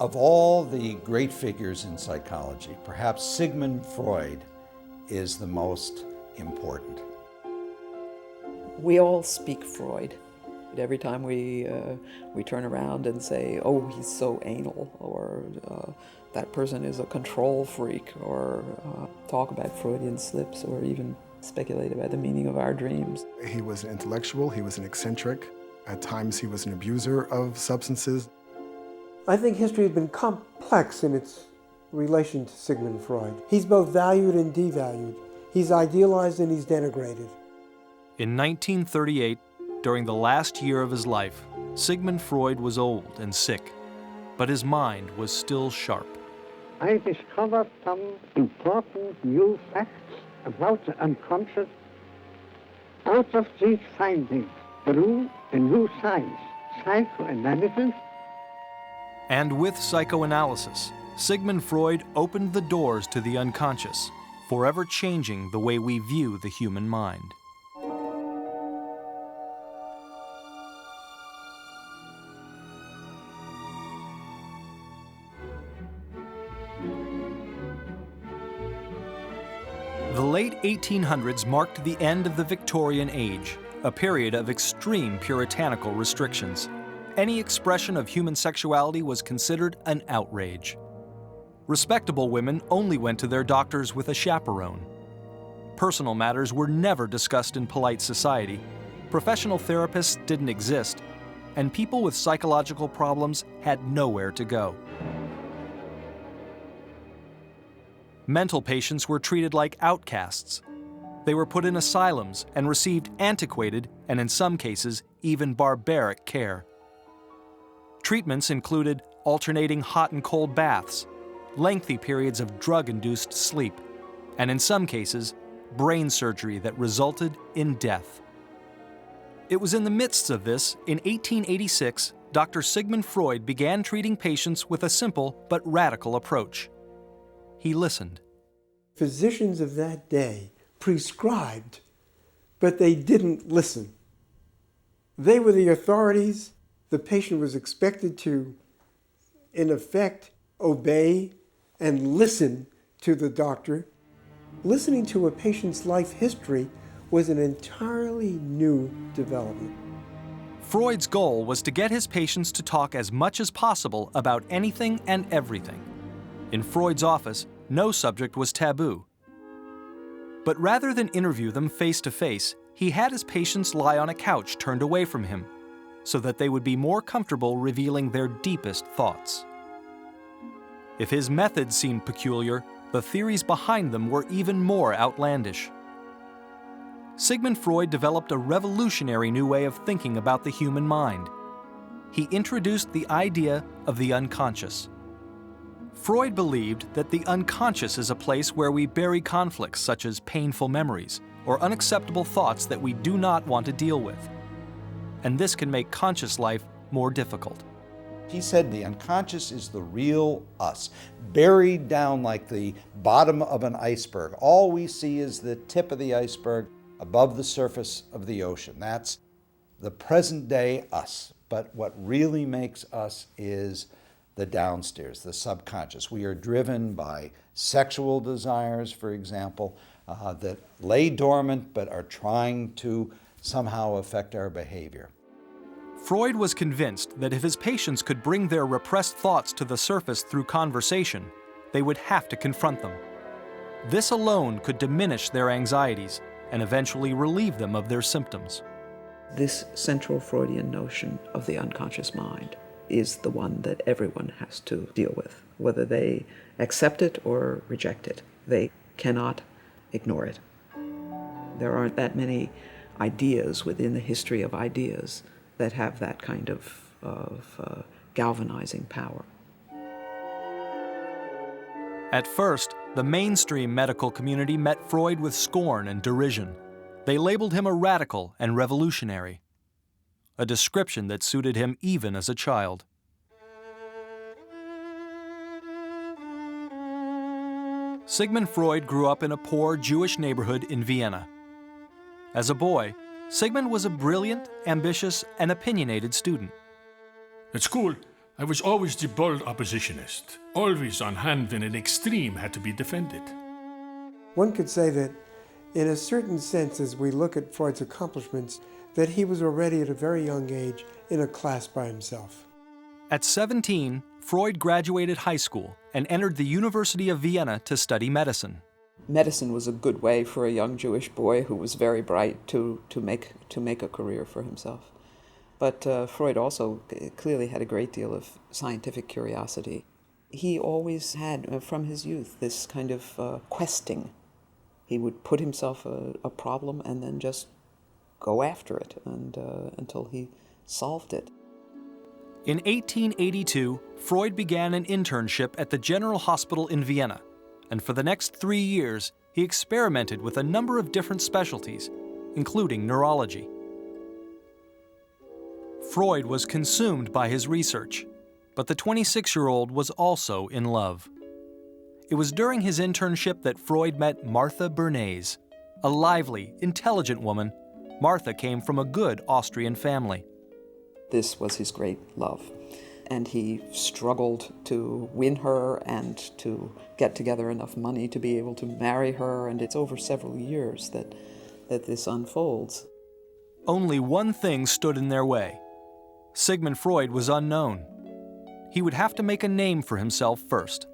Of all the great figures in psychology, perhaps Sigmund Freud is the most important. We all speak Freud. Every time we turn around and say, oh, he's so anal, or that person is a control freak, or talk about Freudian slips, or even speculate about the meaning of our dreams. He was an intellectual, he was an eccentric. At times he was an abuser of substances. I think history has been complex in its relation to Sigmund Freud. He's both valued and devalued. He's idealized and he's denigrated. In 1938, during the last year of his life, Sigmund Freud was old and sick, but his mind was still sharp. I discovered some important new facts about the unconscious. Out of these findings grew a new science, psychoanalysis. And with psychoanalysis, Sigmund Freud opened the doors to the unconscious, forever changing the way we view the human mind. The late 1800s marked the end of the Victorian Age, a period of extreme puritanical restrictions. Any expression of human sexuality was considered an outrage. Respectable women only went to their doctors with a chaperone. Personal matters were never discussed in polite society. Professional therapists didn't exist, and people with psychological problems had nowhere to go. Mental patients were treated like outcasts. They were put in asylums and received antiquated, and in some cases, even barbaric care. Treatments included alternating hot and cold baths, lengthy periods of drug-induced sleep, and in some cases, brain surgery that resulted in death. It was in the midst of this, in 1886, Dr. Sigmund Freud began treating patients with a simple but radical approach. He listened. Physicians of that day prescribed, but they didn't listen. They were the authorities. The patient was expected to, in effect, obey and listen to the doctor. Listening to a patient's life history was an entirely new development. Freud's goal was to get his patients to talk as much as possible about anything and everything. In Freud's office, no subject was taboo. But rather than interview them face to face, he had his patients lie on a couch turned away from him, so that they would be more comfortable revealing their deepest thoughts. If his methods seemed peculiar, the theories behind them were even more outlandish. Sigmund Freud developed a revolutionary new way of thinking about the human mind. He introduced the idea of the unconscious. Freud believed that the unconscious is a place where we bury conflicts such as painful memories or unacceptable thoughts that we do not want to deal with. And this can make conscious life more difficult. He said the unconscious is the real us, buried down like the bottom of an iceberg. All we see is the tip of the iceberg above the surface of the ocean. That's the present day us. But what really makes us is the downstairs, the subconscious. We are driven by sexual desires, for example, that lay dormant but are trying to somehow affect our behavior. Freud was convinced that if his patients could bring their repressed thoughts to the surface through conversation, they would have to confront them. This alone could diminish their anxieties and eventually relieve them of their symptoms. This central Freudian notion of the unconscious mind is the one that everyone has to deal with, whether they accept it or reject it. They cannot ignore it. There aren't that many ideas within the history of ideas that have that kind of galvanizing power. At first, the mainstream medical community met Freud with scorn and derision. They labeled him a radical and revolutionary, a description that suited him even as a child. Sigmund Freud grew up in a poor Jewish neighborhood in Vienna. As a boy, Sigmund was a brilliant, ambitious, and opinionated student. At school, I was always the bold oppositionist, always on hand when an extreme had to be defended. One could say that, in a certain sense, as we look at Freud's accomplishments, that he was already at a very young age in a class by himself. At 17, Freud graduated high school and entered the University of Vienna to study medicine. Medicine was a good way for a young Jewish boy who was very bright to make a career for himself. But Freud also clearly had a great deal of scientific curiosity. He always had, from his youth, this kind of questing. He would put himself a problem and then just go after it until he solved it. In 1882, Freud began an internship at the General Hospital in Vienna, and for the next 3 years, he experimented with a number of different specialties, including neurology. Freud was consumed by his research, but the 26-year-old was also in love. It was during his internship that Freud met Martha Bernays, a lively, intelligent woman. Martha came from a good Austrian family. This was his great love, and he struggled to win her and to get together enough money to be able to marry her, and it's over several years that this unfolds. Only one thing stood in their way. Sigmund Freud was unknown. He would have to make a name for himself first.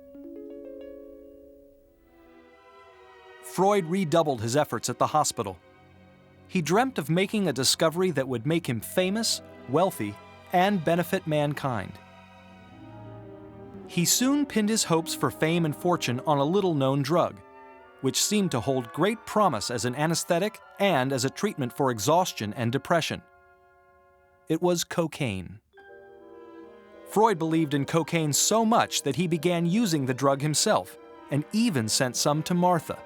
Freud redoubled his efforts at the hospital. He dreamt of making a discovery that would make him famous, wealthy, and benefit mankind. He soon pinned his hopes for fame and fortune on a little-known drug, which seemed to hold great promise as an anesthetic and as a treatment for exhaustion and depression. It was cocaine. Freud believed in cocaine so much that he began using the drug himself, and even sent some to Martha.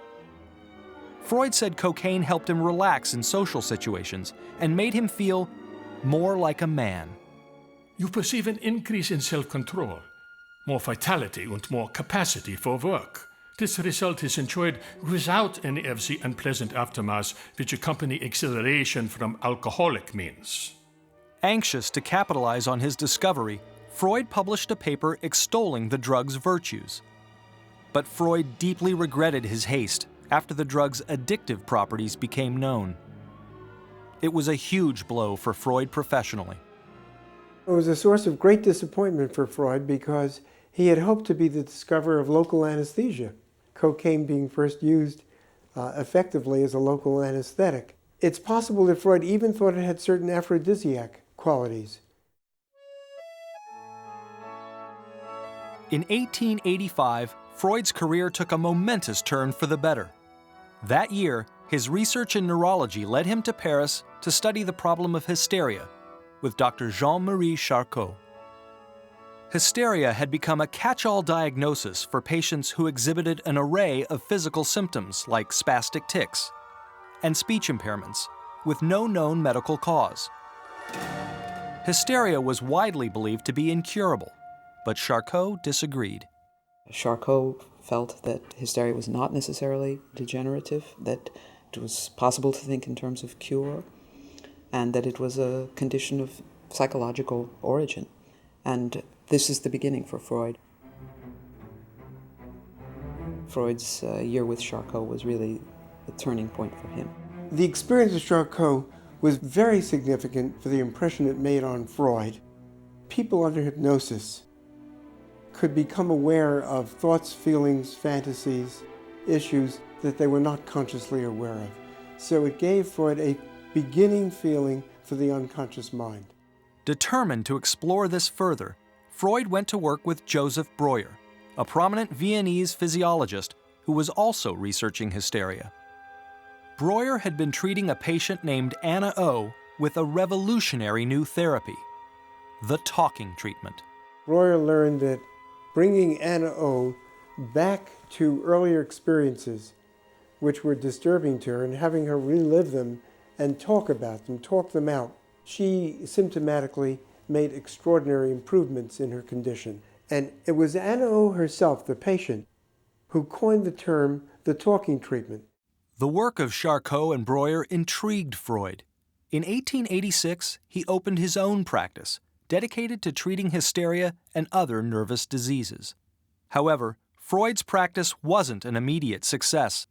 Freud said cocaine helped him relax in social situations and made him feel more like a man. You perceive an increase in self-control, more vitality and more capacity for work. This result is enjoyed without any of the unpleasant aftermaths which accompany exhilaration from alcoholic means. Anxious to capitalize on his discovery, Freud published a paper extolling the drug's virtues. But Freud deeply regretted his haste after the drug's addictive properties became known. It was a huge blow for Freud professionally. It was a source of great disappointment for Freud because he had hoped to be the discoverer of local anesthesia, cocaine being first used effectively as a local anesthetic. It's possible that Freud even thought it had certain aphrodisiac qualities. In 1885, Freud's career took a momentous turn for the better. That year, his research in neurology led him to Paris to study the problem of hysteria with Dr. Jean-Marie Charcot. Hysteria had become a catch-all diagnosis for patients who exhibited an array of physical symptoms like spastic tics and speech impairments with no known medical cause. Hysteria was widely believed to be incurable, but Charcot disagreed. Charcot felt that hysteria was not necessarily degenerative, that it was possible to think in terms of cure, and that it was a condition of psychological origin. And this is the beginning for Freud. Freud's year with Charcot was really a turning point for him. The experience of Charcot was very significant for the impression it made on Freud. People under hypnosis could become aware of thoughts, feelings, fantasies, issues that they were not consciously aware of. So it gave Freud a beginning feeling for the unconscious mind. Determined to explore this further, Freud went to work with Joseph Breuer, a prominent Viennese physiologist who was also researching hysteria. Breuer had been treating a patient named Anna O with a revolutionary new therapy, the talking treatment. Breuer learned that bringing Anna O back to earlier experiences which were disturbing to her and having her relive them and talk about them, talk them out, she symptomatically made extraordinary improvements in her condition. And it was Anna O herself, the patient, who coined the term the talking treatment. The work of Charcot and Breuer intrigued Freud. In 1886, he opened his own practice, dedicated to treating hysteria and other nervous diseases. However, Freud's practice wasn't an immediate success.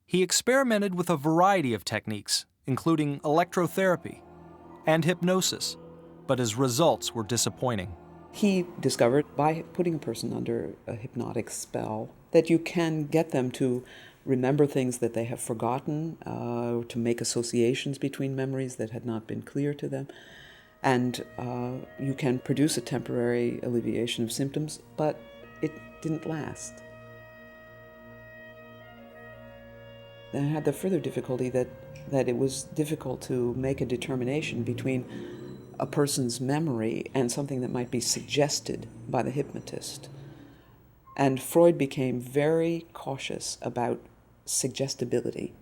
He experimented with a variety of techniques, including electrotherapy and hypnosis, but his results were disappointing. He discovered by putting a person under a hypnotic spell that you can get them to remember things that they have forgotten, to make associations between memories that had not been clear to them. And you can produce a temporary alleviation of symptoms, but it didn't last. Then I had the further difficulty that it was difficult to make a determination between a person's memory and something that might be suggested by the hypnotist. And Freud became very cautious about suggestibility.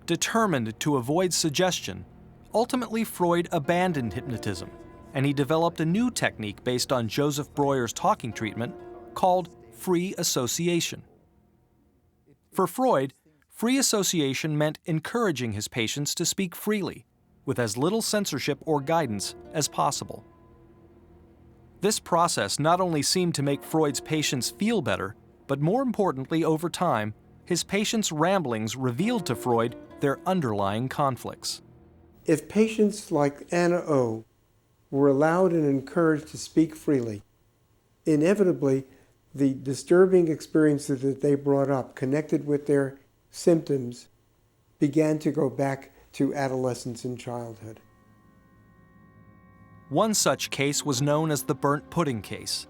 Determined to avoid suggestion, ultimately Freud abandoned hypnotism, and he developed a new technique based on Joseph Breuer's talking treatment called free association. For Freud, free association meant encouraging his patients to speak freely, with as little censorship or guidance as possible. This process not only seemed to make Freud's patients feel better, but more importantly, over time, his patients' ramblings revealed to Freud their underlying conflicts. If patients like Anna O were allowed and encouraged to speak freely, inevitably the disturbing experiences that they brought up connected with their symptoms began to go back to adolescence and childhood. One such case was known as the burnt pudding case.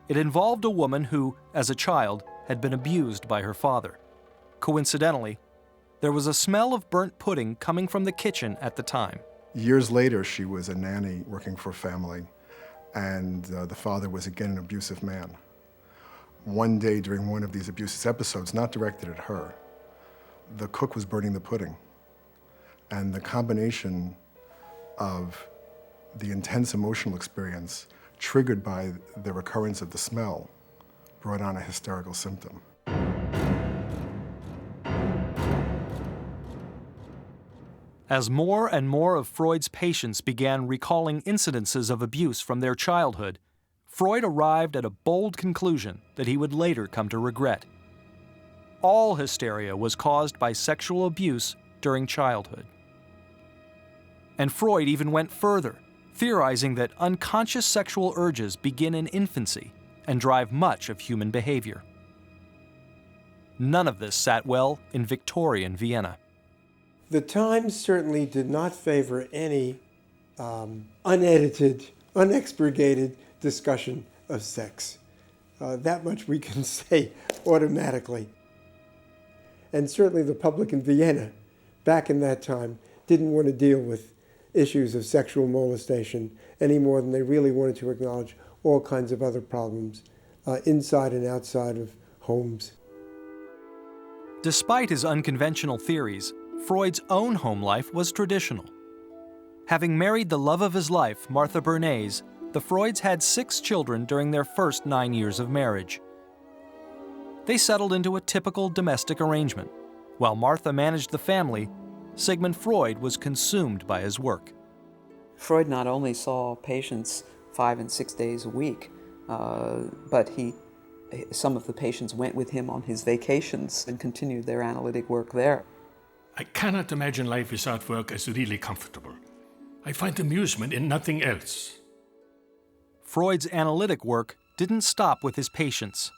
It involved a woman who, as a child, had been abused by her father. Coincidentally, there was a smell of burnt pudding coming from the kitchen at the time. Years later, she was a nanny working for a family, and the father was again an abusive man. One day during one of these abusive episodes, not directed at her, the cook was burning the pudding. And the combination of the intense emotional experience triggered by the recurrence of the smell brought on a hysterical symptom. As more and more of Freud's patients began recalling incidences of abuse from their childhood, Freud arrived at a bold conclusion that he would later come to regret. All hysteria was caused by sexual abuse during childhood. And Freud even went further, theorizing that unconscious sexual urges begin in infancy and drive much of human behavior. None of this sat well in Victorian Vienna. The Times certainly did not favor any unedited, unexpurgated discussion of sex. That much we can say automatically. And certainly the public in Vienna, back in that time, didn't want to deal with issues of sexual molestation any more than they really wanted to acknowledge all kinds of other problems inside and outside of homes. Despite his unconventional theories, Freud's own home life was traditional. Having married the love of his life, Martha Bernays, the Freuds had 6 children during their first 9 years of marriage. They settled into a typical domestic arrangement. While Martha managed the family, Sigmund Freud was consumed by his work. Freud not only saw patients 5 and 6 days a week, but some of the patients went with him on his vacations and continued their analytic work there. I cannot imagine life without work as really comfortable. I find amusement in nothing else. Freud's analytic work didn't stop with his patients.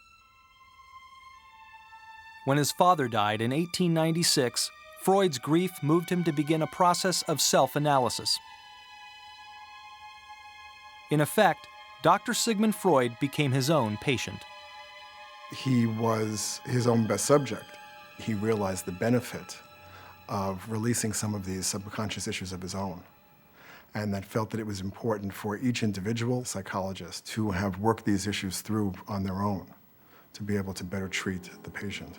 When his father died in 1896, Freud's grief moved him to begin a process of self-analysis. In effect, Dr. Sigmund Freud became his own patient. He was his own best subject. He realized the benefit of releasing some of these subconscious issues of his own, and that felt that it was important for each individual psychologist to have worked these issues through on their own, to be able to better treat the patient.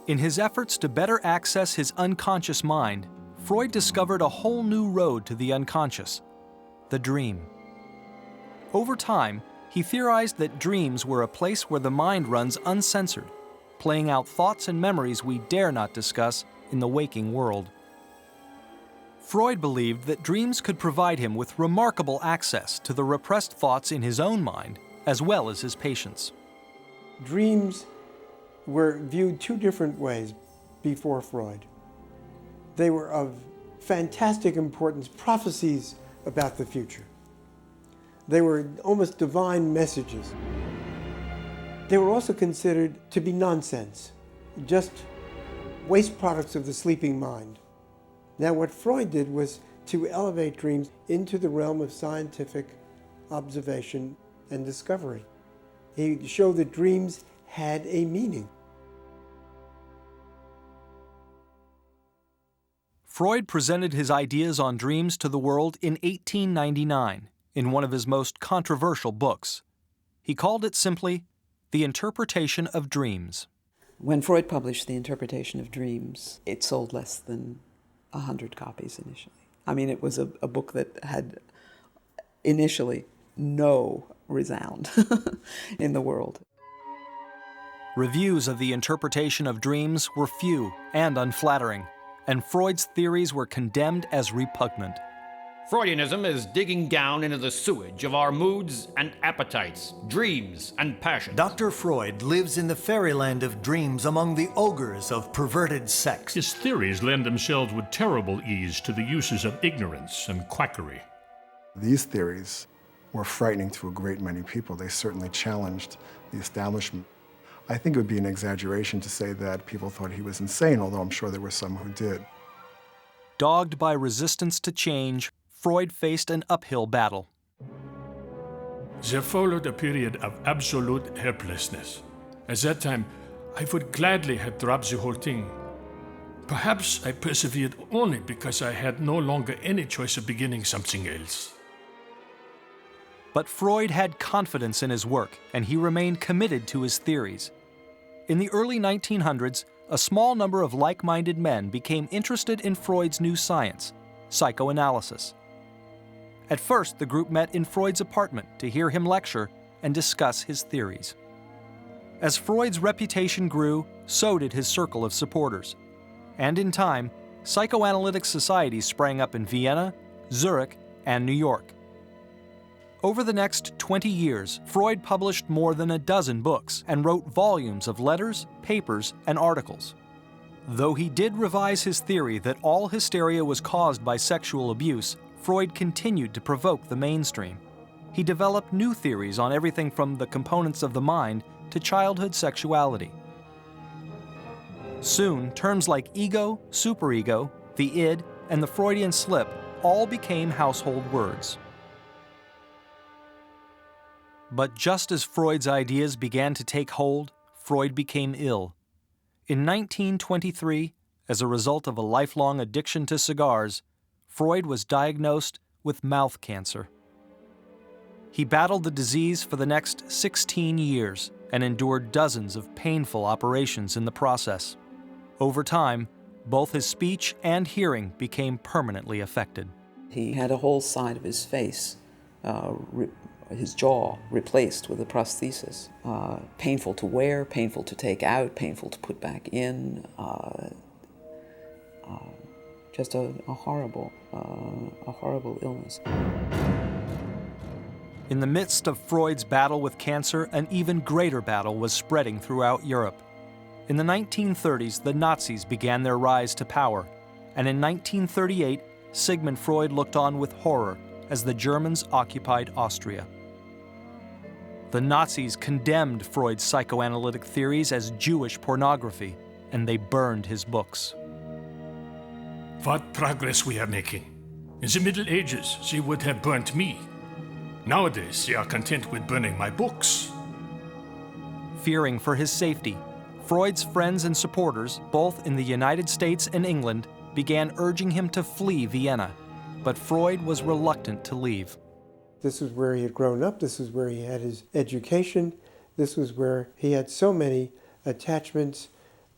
In his efforts to better access his unconscious mind, Freud discovered a whole new road to the unconscious, the dream. Over time, he theorized that dreams were a place where the mind runs uncensored, playing out thoughts and memories we dare not discuss in the waking world. Freud believed that dreams could provide him with remarkable access to the repressed thoughts in his own mind, as well as his patients. Dreams were viewed two different ways before Freud. They were of fantastic importance, prophecies about the future. They were almost divine messages. They were also considered to be nonsense, just waste products of the sleeping mind. Now, what Freud did was to elevate dreams into the realm of scientific observation and discovery. He showed that dreams had a meaning. Freud presented his ideas on dreams to the world in 1899 in one of his most controversial books. He called it simply The Interpretation of Dreams. When Freud published The Interpretation of Dreams, it sold less than 100 copies initially. I mean, it was a book that had initially no resound in the world. Reviews of The Interpretation of Dreams were few and unflattering, and Freud's theories were condemned as repugnant. Freudianism is digging down into the sewage of our moods and appetites, dreams and passions. Dr. Freud lives in the fairyland of dreams among the ogres of perverted sex. His theories lend themselves with terrible ease to the uses of ignorance and quackery. These theories were frightening to a great many people. They certainly challenged the establishment. I think it would be an exaggeration to say that people thought he was insane, although I'm sure there were some who did. Dogged by resistance to change, Freud faced an uphill battle. There followed a period of absolute helplessness. At that time, I would gladly have dropped the whole thing. Perhaps I persevered only because I had no longer any choice of beginning something else. But Freud had confidence in his work, and he remained committed to his theories. In the early 1900s, a small number of like-minded men became interested in Freud's new science, psychoanalysis. At first, the group met in Freud's apartment to hear him lecture and discuss his theories. As Freud's reputation grew, so did his circle of supporters. And in time, psychoanalytic societies sprang up in Vienna, Zurich, and New York. Over the next 20 years, Freud published more than a dozen books and wrote volumes of letters, papers, and articles. Though he did revise his theory that all hysteria was caused by sexual abuse, Freud continued to provoke the mainstream. He developed new theories on everything from the components of the mind to childhood sexuality. Soon, terms like ego, superego, the id, and the Freudian slip all became household words. But just as Freud's ideas began to take hold, Freud became ill. In 1923, as a result of a lifelong addiction to cigars, Freud was diagnosed with mouth cancer. He battled the disease for the next 16 years and endured dozens of painful operations in the process. Over time, both his speech and hearing became permanently affected. He had a whole side of his face, his jaw, replaced with a prosthesis. Painful to wear, painful to take out, painful to put back in. Just a horrible illness. In the midst of Freud's battle with cancer, an even greater battle was spreading throughout Europe. In the 1930s, the Nazis began their rise to power, and in 1938, Sigmund Freud looked on with horror as the Germans occupied Austria. The Nazis condemned Freud's psychoanalytic theories as Jewish pornography, and they burned his books. What progress we are making. In the Middle Ages, they would have burnt me. Nowadays, they are content with burning my books. Fearing for his safety, Freud's friends and supporters, both in the United States and England, began urging him to flee Vienna, but Freud was reluctant to leave. This was where he had grown up, this was where he had his education, this was where he had so many attachments.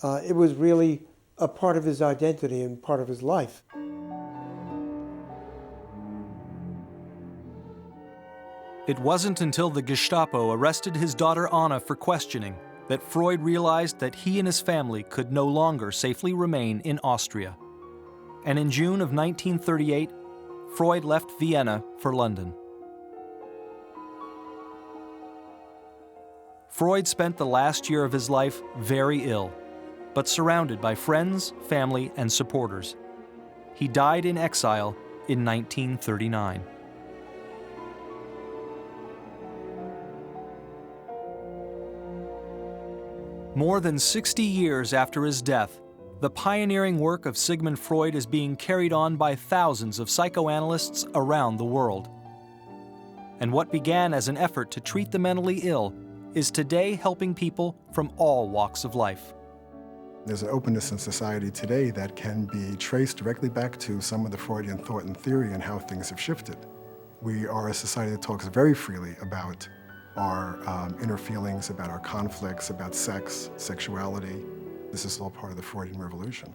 It was really a part of his identity and part of his life. It wasn't until the Gestapo arrested his daughter Anna for questioning that Freud realized that he and his family could no longer safely remain in Austria. and in June of 1938, Freud left Vienna for London. Freud spent the last year of his life very ill, but surrounded by friends, family, and supporters. He died in exile in 1939. More than 60 years after his death, the pioneering work of Sigmund Freud is being carried on by thousands of psychoanalysts around the world. And what began as an effort to treat the mentally ill is today helping people from all walks of life. There's an openness in society today that can be traced directly back to some of the Freudian thought and theory and how things have shifted. We are a society that talks very freely about our inner feelings, about our conflicts, about sex, sexuality. This is all part of the Freudian revolution.